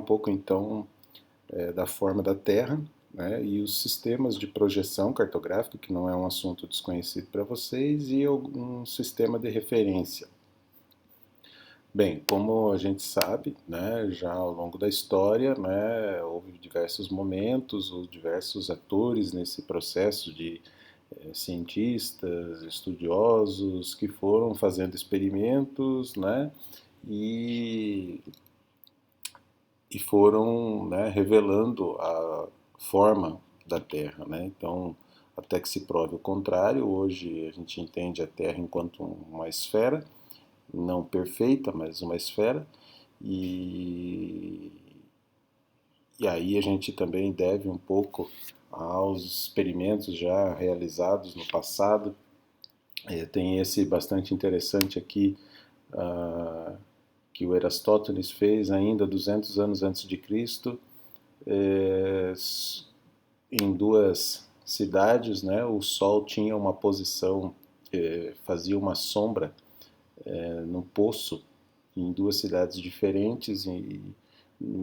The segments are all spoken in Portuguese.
pouco então da forma da Terra, né, e os sistemas de projeção cartográfica, que não é um assunto desconhecido para vocês, e um sistema de referência. Bem, como a gente sabe, né, já ao longo da história, né, houve diversos momentos, ou diversos atores nesse processo de cientistas, estudiosos que foram fazendo experimentos, né, e, e foram, né, revelando a forma da Terra, né? Então, até que se prove o contrário, hoje a gente entende a Terra enquanto uma esfera, não perfeita, mas uma esfera, e, e aí a gente também deve um pouco aos experimentos já realizados no passado. Tem esse bastante interessante aqui, que o Eratóstenes fez ainda 200 anos antes de Cristo, é, em duas cidades, né, o Sol tinha uma posição, fazia uma sombra no poço em duas cidades diferentes, e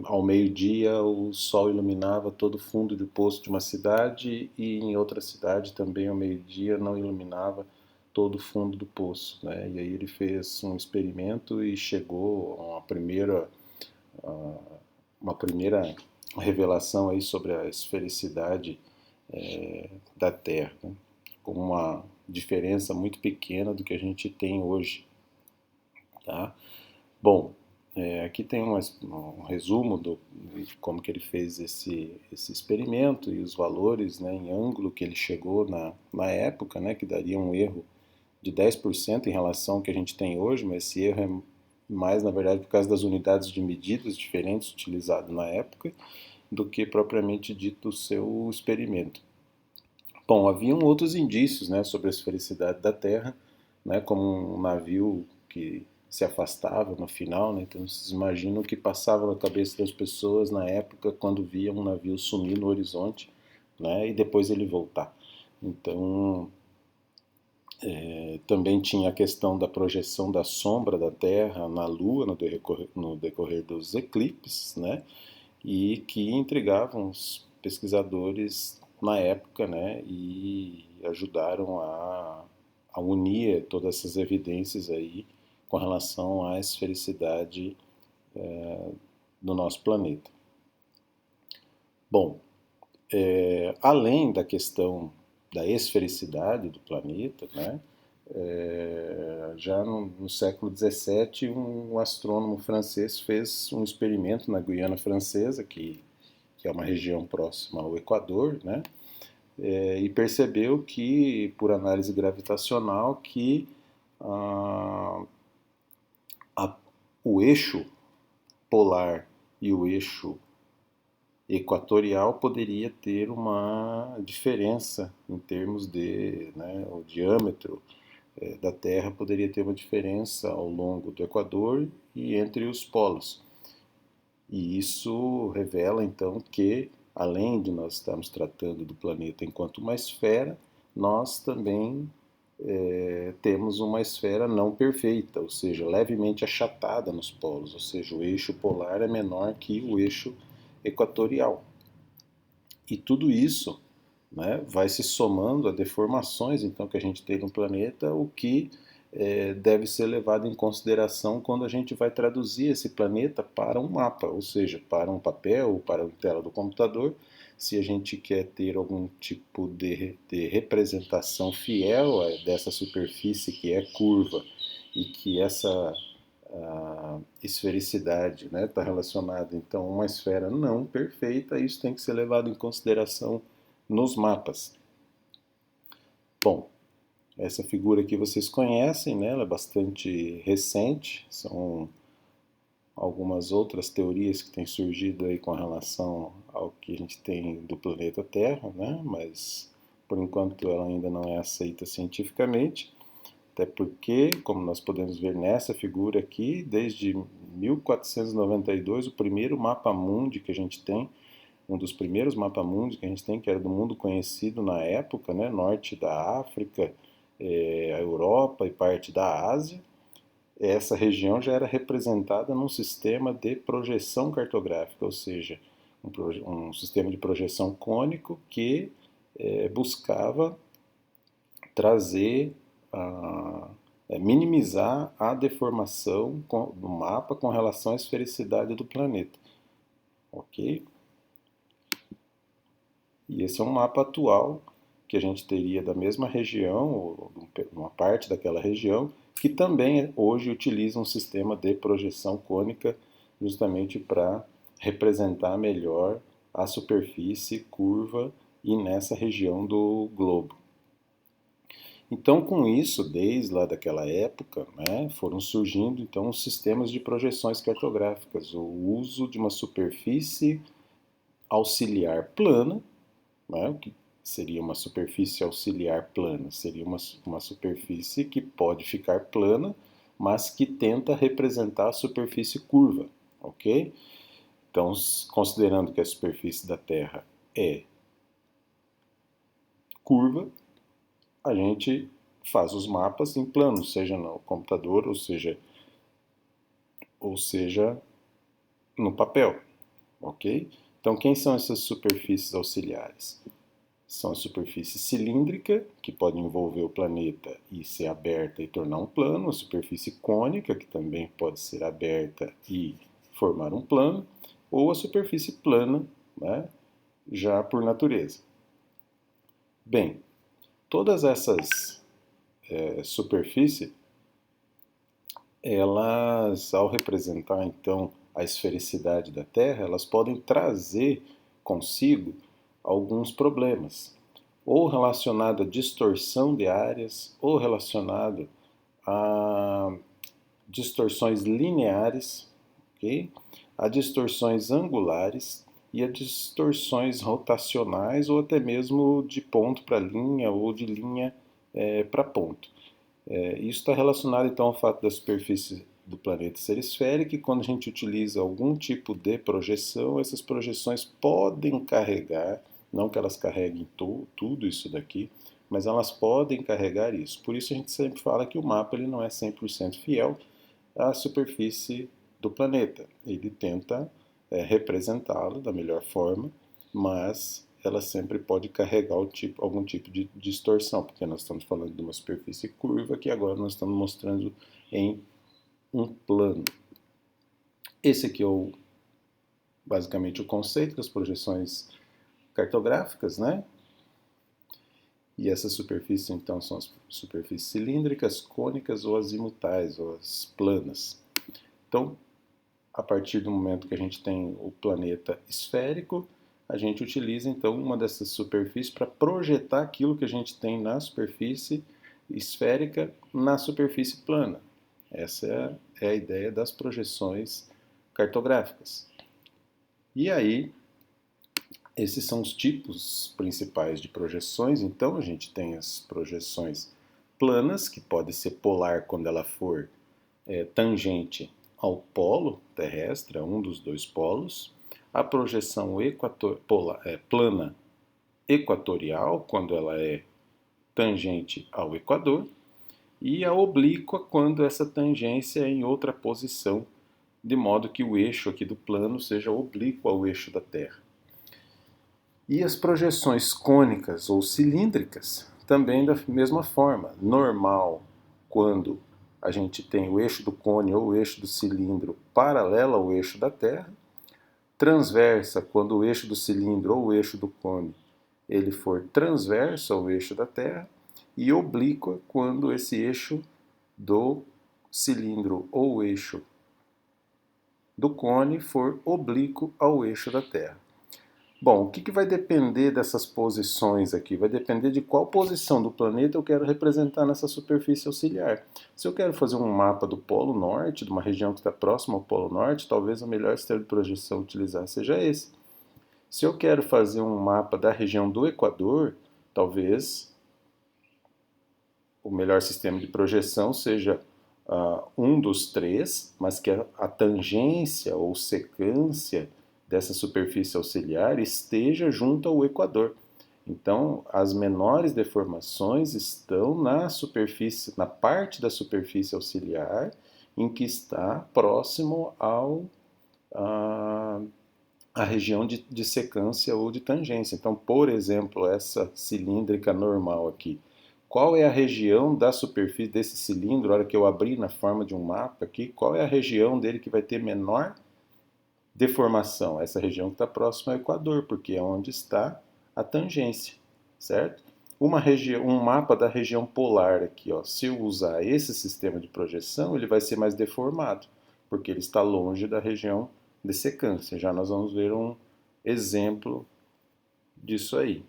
ao meio-dia o sol iluminava todo o fundo do poço de uma cidade, e em outra cidade também ao meio-dia não iluminava todo o fundo do poço, né? E aí ele fez um experimento e chegou a uma primeira revelação aí sobre a esfericidade da Terra, né? Com uma diferença muito pequena do que a gente tem hoje, tá? Bom, aqui tem um resumo de como que ele fez esse experimento e os valores, né, em ângulo que ele chegou na época, né, que daria um erro de 10% em relação ao que a gente tem hoje, mas esse erro é mais, na verdade, por causa das unidades de medidas diferentes utilizadas na época do que propriamente dito o seu experimento. Bom, haviam outros indícios, né, sobre a esfericidade da Terra, né, como um navio que se afastava no final, né, então vocês imaginam o que passava na cabeça das pessoas na época quando viam um navio sumir no horizonte, né, e depois ele voltar. Então, também tinha a questão da projeção da sombra da Terra na Lua no decorrer dos eclipses, né, e que intrigavam os pesquisadores na época, né, e ajudaram a unir todas essas evidências aí com relação à esfericidade do nosso planeta. Bom, além da questão da esfericidade do planeta, né, já no século XVII, um astrônomo francês fez um experimento na Guiana Francesa, que é uma região próxima ao Equador, né, e percebeu que, por análise gravitacional, que ah, o eixo polar e o eixo equatorial poderia ter uma diferença em termos de, né, o diâmetro da Terra poderia ter uma diferença ao longo do Equador e entre os polos. E isso revela então que, além de nós estarmos tratando do planeta enquanto uma esfera, nós também temos uma esfera não perfeita, ou seja, levemente achatada nos polos, ou seja, o eixo polar é menor que o eixo equatorial. E tudo isso, né, vai se somando a deformações então que a gente tem no planeta, o que deve ser levado em consideração quando a gente vai traduzir esse planeta para um mapa, ou seja, para um papel ou para a tela do computador. Se a gente quer ter algum tipo de representação fiel dessa superfície que é curva e que essa esfericidade está relacionada então a uma esfera não perfeita, isso tem que ser levado em consideração nos mapas. Bom, essa figura aqui vocês conhecem, né? Ela é bastante recente, são algumas outras teorias que têm surgido aí com relação ao que a gente tem do planeta Terra, né? Mas por enquanto ela ainda não é aceita cientificamente, até porque, como nós podemos ver nessa figura aqui, desde 1492, o primeiro mapa mundi que a gente tem, um dos primeiros mapas mundi que a gente tem, que era do mundo conhecido na época, né? Norte da África, a Europa e parte da Ásia, essa região já era representada num sistema de projeção cartográfica, ou seja, um sistema de projeção cônico que buscava trazer, minimizar a deformação do mapa com relação à esfericidade do planeta. Ok? E esse é um mapa atual que a gente teria da mesma região, ou uma parte daquela região, que também hoje utiliza um sistema de projeção cônica justamente para representar melhor a superfície curva e nessa região do globo. Então, com isso, desde lá daquela época, né, foram surgindo então os sistemas de projeções cartográficas, o uso de uma superfície auxiliar plana, né, o que seria uma superfície auxiliar plana, seria uma superfície que pode ficar plana, mas que tenta representar a superfície curva, ok? Então, considerando que a superfície da Terra é curva, a gente faz os mapas em planos, seja no computador, ou seja no papel, ok? Então, quem são essas superfícies auxiliares? São a superfície cilíndrica, que pode envolver o planeta e ser aberta e tornar um plano, a superfície cônica, que também pode ser aberta e formar um plano, ou a superfície plana, né, já por natureza. Bem, todas essas superfícies, elas, ao representar então a esfericidade da Terra, elas podem trazer consigo alguns problemas, ou relacionado à distorção de áreas, ou relacionado a distorções lineares, okay? A distorções angulares e a distorções rotacionais, ou até mesmo de ponto para linha, ou de linha para ponto. Isso está relacionado então ao fato da superfície do planeta ser esférica, e quando a gente utiliza algum tipo de projeção, essas projeções podem carregar, não que elas carreguem tudo isso daqui, mas elas podem carregar isso. Por isso a gente sempre fala que o mapa ele não é 100% fiel à superfície do planeta. Ele tenta representá-lo da melhor forma, mas ela sempre pode carregar algum tipo de distorção, porque nós estamos falando de uma superfície curva que agora nós estamos mostrando em um plano. Esse aqui é basicamente o conceito das projeções cartográficas, né? E essas superfícies, então, são as superfícies cilíndricas, cônicas ou azimutais, ou as planas. Então, a partir do momento que a gente tem o planeta esférico, a gente utiliza, então, uma dessas superfícies para projetar aquilo que a gente tem na superfície esférica na superfície plana. Essa é a ideia das projeções cartográficas. E aí, esses são os tipos principais de projeções. Então, a gente tem as projeções planas, que pode ser polar quando ela for tangente ao polo terrestre, a um dos dois polos. A projeção plana equatorial, quando ela é tangente ao Equador. E a oblíqua, quando essa tangência é em outra posição, de modo que o eixo aqui do plano seja oblíquo ao eixo da Terra. E as projeções cônicas ou cilíndricas, também da mesma forma. Normal, quando a gente tem o eixo do cone ou o eixo do cilindro paralelo ao eixo da Terra. Transversa, quando o eixo do cilindro ou o eixo do cone ele for transverso ao eixo da Terra. E oblíqua, quando esse eixo do cilindro ou o eixo do cone for oblíquo ao eixo da Terra. Bom, o que vai depender dessas posições aqui? Vai depender de qual posição do planeta eu quero representar nessa superfície auxiliar. Se eu quero fazer um mapa do Polo Norte, de uma região que está próxima ao Polo Norte, talvez o melhor sistema de projeção a utilizar seja esse. Se eu quero fazer um mapa da região do Equador, talvez o melhor sistema de projeção seja um dos três, mas que a tangência ou secância dessa superfície auxiliar esteja junto ao Equador. Então, as menores deformações estão na superfície, na parte da superfície auxiliar em que está próximo à região de secância ou de tangência. Então, por exemplo, essa cilíndrica normal aqui. Qual é a região da superfície desse cilindro, na hora que eu abrir na forma de um mapa aqui, qual é a região dele que vai ter menor deformação? Essa região que está próxima ao Equador, porque é onde está a tangência, certo? Um mapa da região polar aqui, ó, se eu usar esse sistema de projeção, ele vai ser mais deformado, porque ele está longe da região de secância. Já nós vamos ver um exemplo disso aí.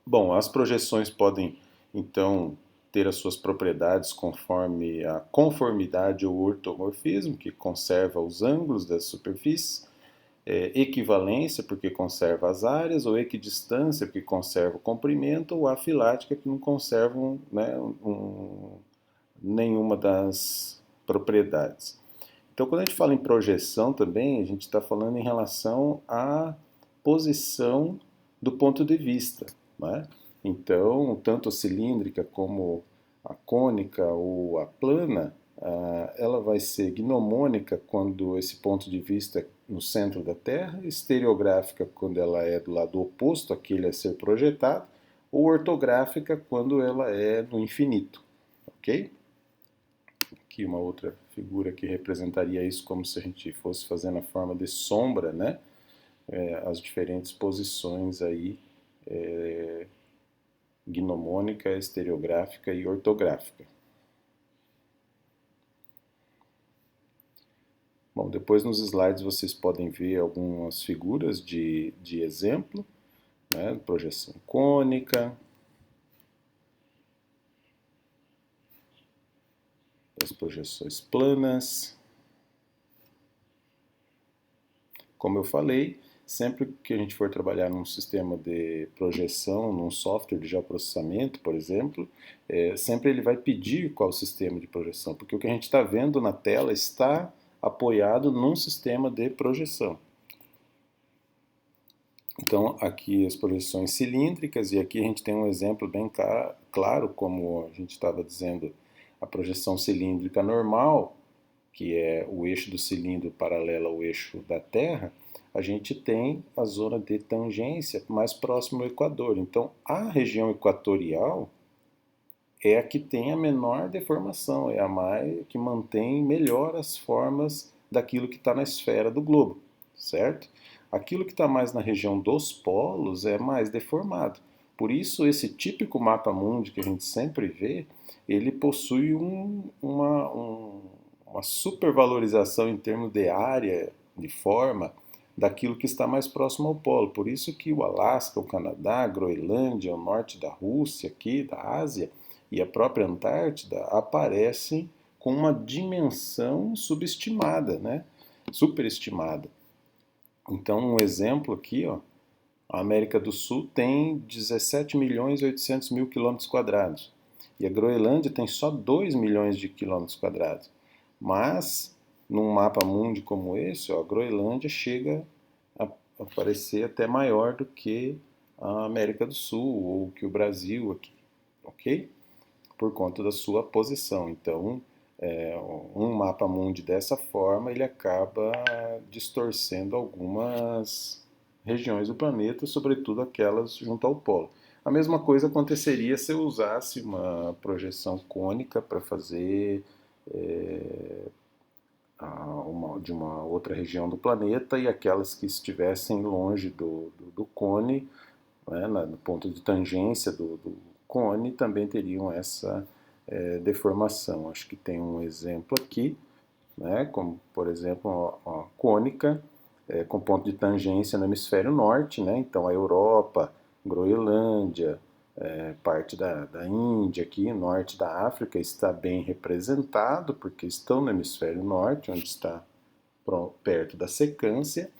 Bom, as projeções podem, então, ter as suas propriedades conforme a conformidade ou ortomorfismo, que conserva os ângulos das superfícies, equivalência, porque conserva as áreas, ou equidistância, porque conserva o comprimento, ou afilática, que não conservam, né, nenhuma das propriedades. Então, quando a gente fala em projeção também, a gente está falando em relação à posição do ponto de vista, né? Então, tanto a cilíndrica como a cônica ou a plana, ela vai ser gnomônica quando esse ponto de vista é no centro da Terra, estereográfica quando ela é do lado oposto àquele a ser projetado, ou ortográfica quando ela é no infinito, ok? Aqui uma outra figura que representaria isso como se a gente fosse fazendo a forma de sombra, né? As diferentes posições aí, gnomônica, estereográfica e ortográfica. Bom, depois nos slides vocês podem ver algumas figuras de exemplo, né? Projeção cônica, as projeções planas. Como eu falei, sempre que a gente for trabalhar num sistema de projeção, num software de geoprocessamento, por exemplo, sempre ele vai pedir qual sistema de projeção, porque o que a gente está vendo na tela está apoiado num sistema de projeção. Então, aqui as projeções cilíndricas, e aqui a gente tem um exemplo bem claro, como a gente estava dizendo, a projeção cilíndrica normal, que é o eixo do cilindro paralelo ao eixo da Terra, a gente tem a zona de tangência mais próxima ao Equador. Então, a região equatorial é a que tem a menor deformação, é a mais que mantém melhor as formas daquilo que está na esfera do globo, certo? Aquilo que está mais na região dos polos é mais deformado. Por isso, esse típico mapa mundi que a gente sempre vê, ele possui uma supervalorização em termos de área, de forma, daquilo que está mais próximo ao polo. Por isso que o Alasca, o Canadá, a Groenlândia, o norte da Rússia, aqui, da Ásia, e a própria Antártida aparecem com uma dimensão subestimada, né? Superestimada. Então, um exemplo aqui, ó, a América do Sul tem 17 milhões e 800 mil quilômetros quadrados e a Groenlândia tem só 2 milhões de quilômetros quadrados. Mas, num mapa mundi como esse, ó, a Groenlândia chega a parecer até maior do que a América do Sul ou que o Brasil aqui, ok? Por conta da sua posição. Então, um mapa mundi dessa forma, ele acaba distorcendo algumas regiões do planeta, sobretudo aquelas junto ao polo. A mesma coisa aconteceria se eu usasse uma projeção cônica para fazer de uma outra região do planeta e aquelas que estivessem longe do cone, né, no ponto de tangência do cone, também teriam essa deformação. Acho que tem um exemplo aqui, né, como por exemplo a cônica com ponto de tangência no hemisfério norte, né, então a Europa, Groenlândia, parte da Índia aqui, norte da África está bem representado porque estão no hemisfério norte, onde está perto da secância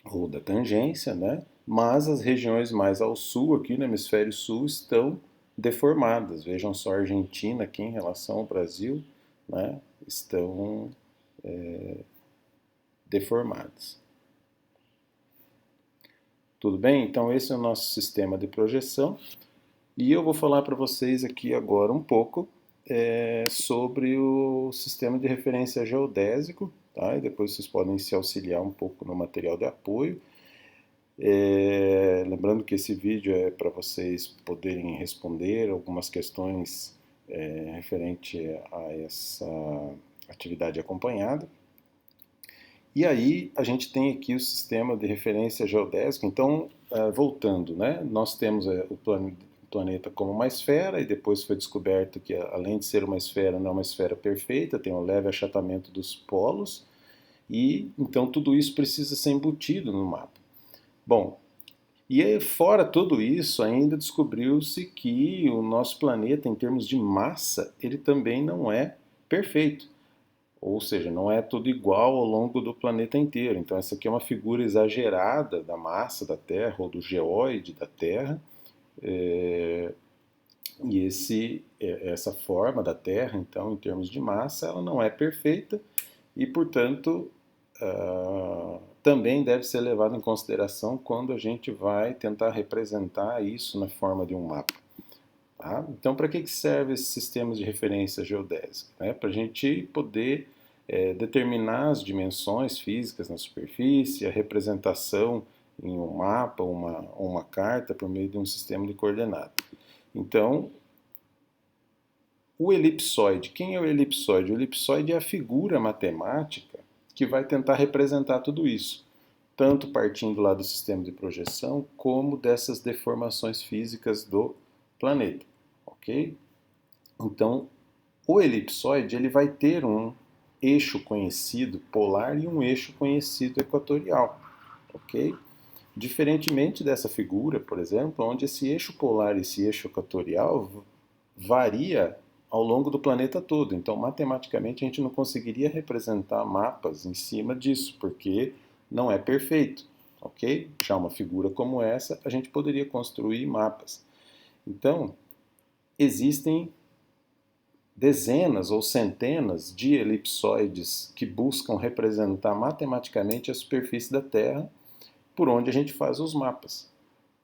ou da tangência, né? Mas as regiões mais ao sul, aqui no hemisfério sul, estão deformadas. Vejam só a Argentina aqui em relação ao Brasil, né? Estão deformadas. Tudo bem? Então esse é o nosso sistema de projeção e eu vou falar para vocês aqui agora um pouco sobre o sistema de referência geodésico, tá? E depois vocês podem se auxiliar um pouco no material de apoio. Lembrando que esse vídeo é para vocês poderem responder algumas questões referente a essa atividade acompanhada. E aí a gente tem aqui o sistema de referência geodésica. Então, voltando, né? Nós temos o planeta como uma esfera, e depois foi descoberto que, além de ser uma esfera, não é uma esfera perfeita, tem um leve achatamento dos polos, e então tudo isso precisa ser embutido no mapa. Bom, e aí, fora tudo isso, ainda descobriu-se que o nosso planeta, em termos de massa, ele também não é perfeito. Ou seja, não é tudo igual ao longo do planeta inteiro. Então, essa aqui é uma figura exagerada da massa da Terra, ou do geóide da Terra. E essa forma da Terra, então, em termos de massa, ela não é perfeita e, portanto, também deve ser levado em consideração quando a gente vai tentar representar isso na forma de um mapa. Tá? Então, para que servem esses sistemas de referência geodésica? Para a gente poder determinar as dimensões físicas na superfície, a representação em um mapa ou uma carta por meio de um sistema de coordenadas. Então, o elipsoide. Quem é o elipsoide? O elipsoide é a figura matemática que vai tentar representar tudo isso, tanto partindo lá do sistema de projeção, como dessas deformações físicas do planeta, ok? Então, o elipsoide ele vai ter um eixo conhecido polar e um eixo conhecido equatorial, ok? Diferentemente dessa figura, por exemplo, onde esse eixo polar e esse eixo equatorial varia ao longo do planeta todo. Então, matematicamente, a gente não conseguiria representar mapas em cima disso, porque não é perfeito, ok? Já uma figura como essa, a gente poderia construir mapas. Então, existem dezenas ou centenas de elipsoides que buscam representar matematicamente a superfície da Terra por onde a gente faz os mapas,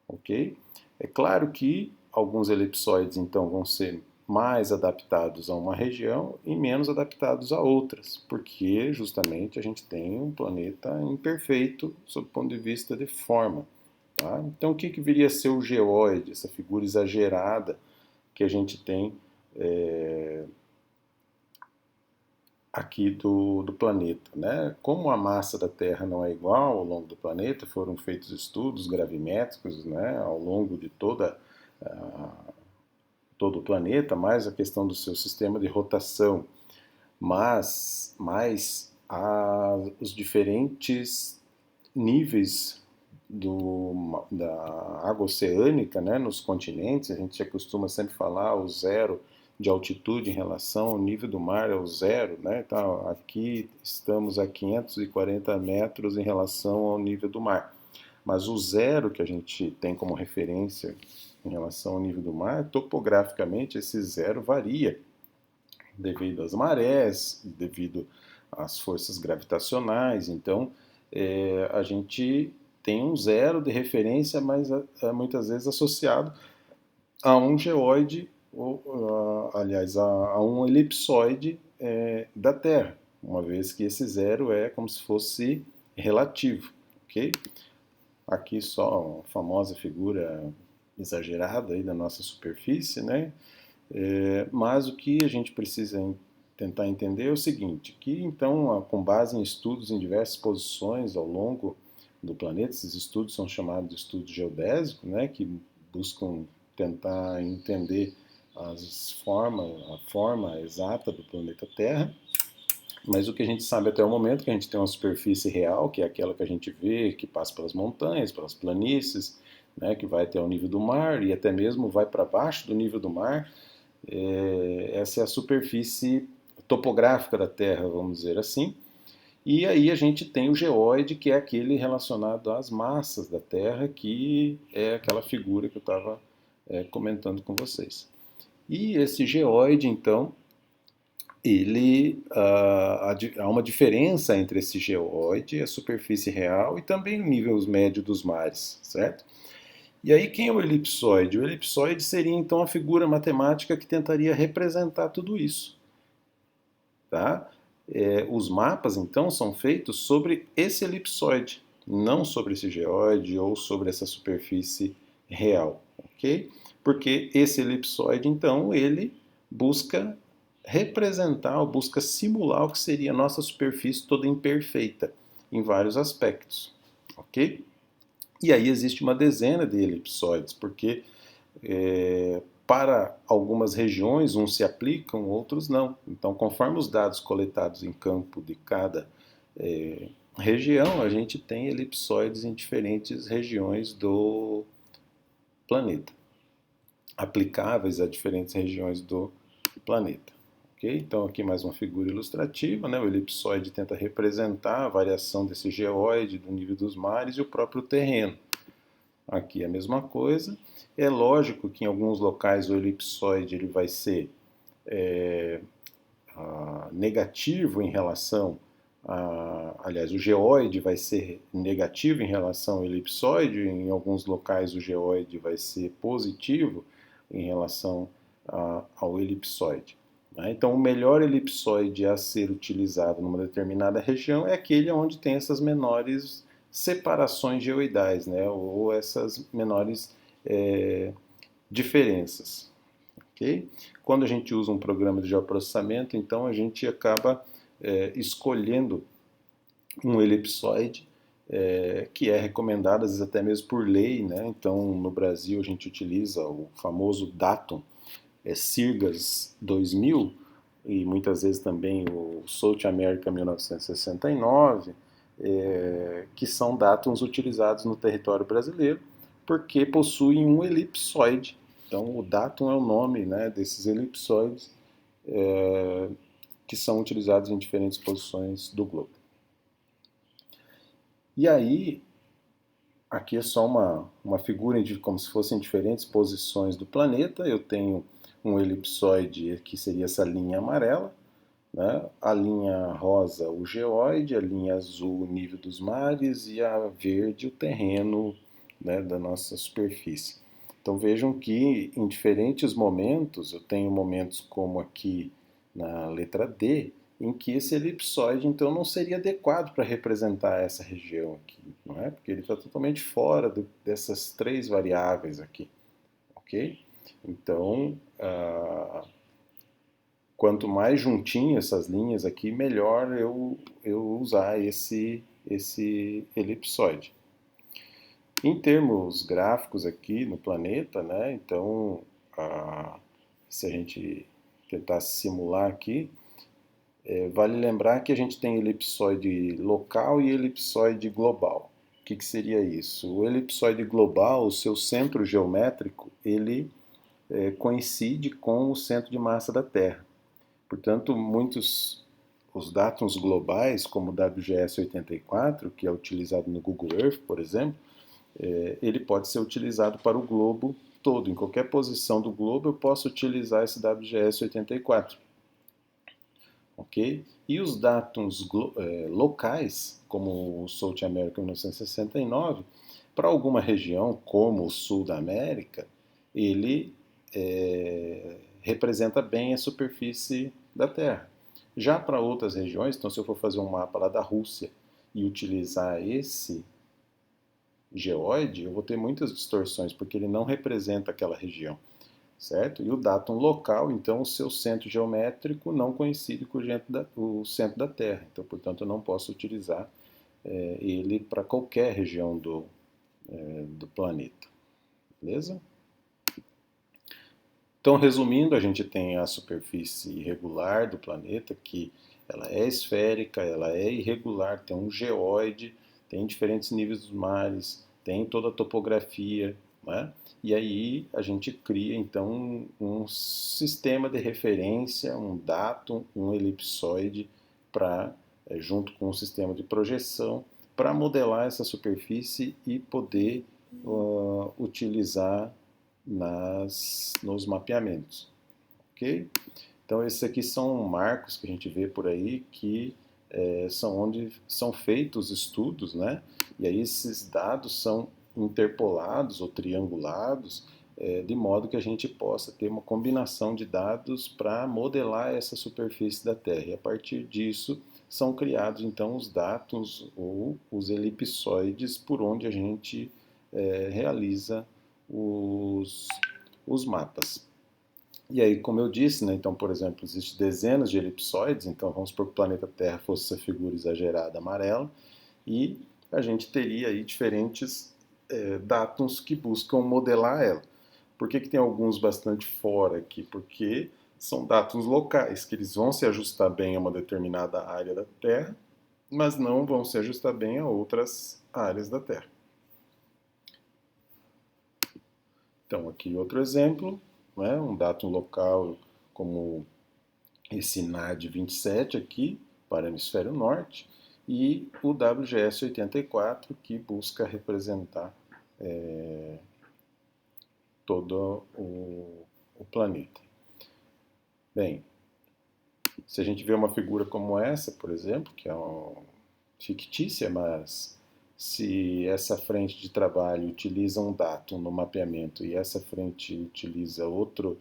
ok? É claro que alguns elipsoides, então, vão ser mais adaptados a uma região e menos adaptados a outras, porque justamente a gente tem um planeta imperfeito sob o ponto de vista de forma. Tá? Então, o que viria a ser o geóide, essa figura exagerada que a gente tem aqui do planeta, né? Como a massa da Terra não é igual ao longo do planeta, foram feitos estudos gravimétricos, né, ao longo de todo o planeta, mais a questão do seu sistema de rotação, mas mais os diferentes níveis da água oceânica, né, nos continentes. A gente costuma sempre falar o zero de altitude em relação ao nível do mar é o zero, né? Então, aqui estamos a 540 metros em relação ao nível do mar. Mas o zero que a gente tem como referência em relação ao nível do mar, topograficamente esse zero varia devido às marés, devido às forças gravitacionais. Então, a gente tem um zero de referência, mas muitas vezes associado a um geóide, ou, aliás, a um elipsoide da Terra, uma vez que esse zero é como se fosse relativo, ok? Aqui só a famosa figura exagerada aí da nossa superfície, né? Mas o que a gente precisa tentar entender é o seguinte, que então, com base em estudos em diversas posições ao longo do planeta, esses estudos são chamados de estudos geodésicos, né, que buscam tentar entender a forma exata do planeta Terra, mas o que a gente sabe até o momento é que a gente tem uma superfície real, que é aquela que a gente vê, que passa pelas montanhas, pelas planícies, né, que vai até o nível do mar e até mesmo vai para baixo do nível do mar. Essa é a superfície topográfica da Terra, vamos dizer assim. E aí a gente tem o geóide, que é aquele relacionado às massas da Terra, que é aquela figura que eu estava comentando com vocês. E esse geóide, então, há uma diferença entre esse geóide, a superfície real e também o nível médio dos mares, certo? E aí quem é o elipsoide? O elipsoide seria então a figura matemática que tentaria representar tudo isso. Tá? Os mapas então são feitos sobre esse elipsoide, não sobre esse geóide ou sobre essa superfície real, ok? Porque esse elipsoide então ele busca representar ou busca simular o que seria a nossa superfície toda imperfeita em vários aspectos, ok? E aí existe uma dezena de elipsoides, porque para algumas regiões, uns se aplicam, outros não. Então, conforme os dados coletados em campo de cada região, a gente tem elipsoides em diferentes regiões do planeta, aplicáveis a diferentes regiões do planeta. Okay? Então, aqui mais uma figura ilustrativa, né? O elipsoide tenta representar a variação desse geóide, do nível dos mares e o próprio terreno. Aqui a mesma coisa. É lógico que em alguns locais o elipsoide ele vai ser negativo em relação aliás, o geóide vai ser negativo em relação ao elipsoide, em alguns locais o geóide vai ser positivo em relação ao elipsoide. Né? Então, o melhor elipsoide a ser utilizado numa determinada região é aquele onde tem essas menores separações geoidais, né? Ou essas menores diferenças. Okay? Quando a gente usa um programa de geoprocessamento, então a gente acaba escolhendo um elipsoide que é recomendado, às vezes até mesmo por lei, né? Então, no Brasil, a gente utiliza o famoso Datum Sirgas 2000 e muitas vezes também o South America 1969, que são datums utilizados no território brasileiro porque possuem um elipsoide. Então, o datum é o nome, né, desses elipsoides que são utilizados em diferentes posições do globo. E aí, aqui é só uma figura de como se fossem diferentes posições do planeta. Eu tenho um elipsoide que seria essa linha amarela, né? A linha rosa o geóide, a linha azul o nível dos mares e a verde o terreno, né, da nossa superfície. Então vejam que em diferentes momentos, eu tenho momentos como aqui na letra D, em que esse elipsoide então não seria adequado para representar essa região aqui, não é? Porque ele está totalmente fora dessas três variáveis aqui, ok? Então, quanto mais juntinho essas linhas aqui, melhor eu usar esse elipsoide. Em termos gráficos aqui no planeta, né? Então, se a gente tentar simular aqui, vale lembrar que a gente tem elipsoide local e elipsoide global. O que seria isso? O elipsoide global, o seu centro geométrico, ele coincide com o centro de massa da Terra. Portanto, os datums globais, como o WGS84, que é utilizado no Google Earth, por exemplo, ele pode ser utilizado para o globo todo. Em qualquer posição do globo eu posso utilizar esse WGS84. Ok? E os datums locais, como o South America 1969, para alguma região, como o sul da América, ele representa bem a superfície da Terra. Já para outras regiões, então se eu for fazer um mapa lá da Rússia e utilizar esse geóide, eu vou ter muitas distorções, porque ele não representa aquela região, certo? E o datum local, então, o seu centro geométrico não coincide com o centro da Terra, então, portanto, eu não posso utilizar ele para qualquer região do planeta, beleza? Então, resumindo, a gente tem a superfície irregular do planeta, que ela é esférica, ela é irregular, tem um geóide, tem diferentes níveis dos mares, tem toda a topografia, né? E aí a gente cria então um sistema de referência, um datum, um elipsoide para junto com um sistema de projeção para modelar essa superfície e poder utilizar nos mapeamentos, ok? Então esses aqui são marcos que a gente vê por aí que são onde são feitos estudos, né? E aí esses dados são interpolados ou triangulados, de modo que a gente possa ter uma combinação de dados para modelar essa superfície da Terra. E a partir disso são criados então os dados ou os elipsoides por onde a gente realiza os mapas. E aí, como eu disse, né, então, por exemplo, existem dezenas de elipsoides, então vamos supor que o planeta Terra fosse essa figura exagerada amarela, e a gente teria aí diferentes datums que buscam modelar ela. Por que tem alguns bastante fora aqui? Porque são datums locais, que eles vão se ajustar bem a uma determinada área da Terra, mas não vão se ajustar bem a outras áreas da Terra. Então, aqui outro exemplo, né, um datum local como esse NAD 27 aqui, para o hemisfério norte, e o WGS 84, que busca representar todo o planeta. Bem, se a gente vê uma figura como essa, por exemplo, que é fictícia, mas se essa frente de trabalho utiliza um datum no mapeamento e essa frente utiliza outro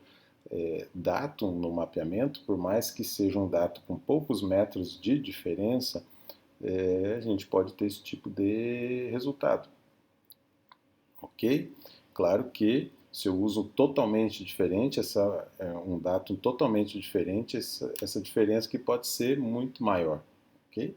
datum no mapeamento, por mais que seja um datum com poucos metros de diferença, a gente pode ter esse tipo de resultado. Ok? Claro que se eu uso totalmente diferente, um datum totalmente diferente, essa diferença que pode ser muito maior. Ok?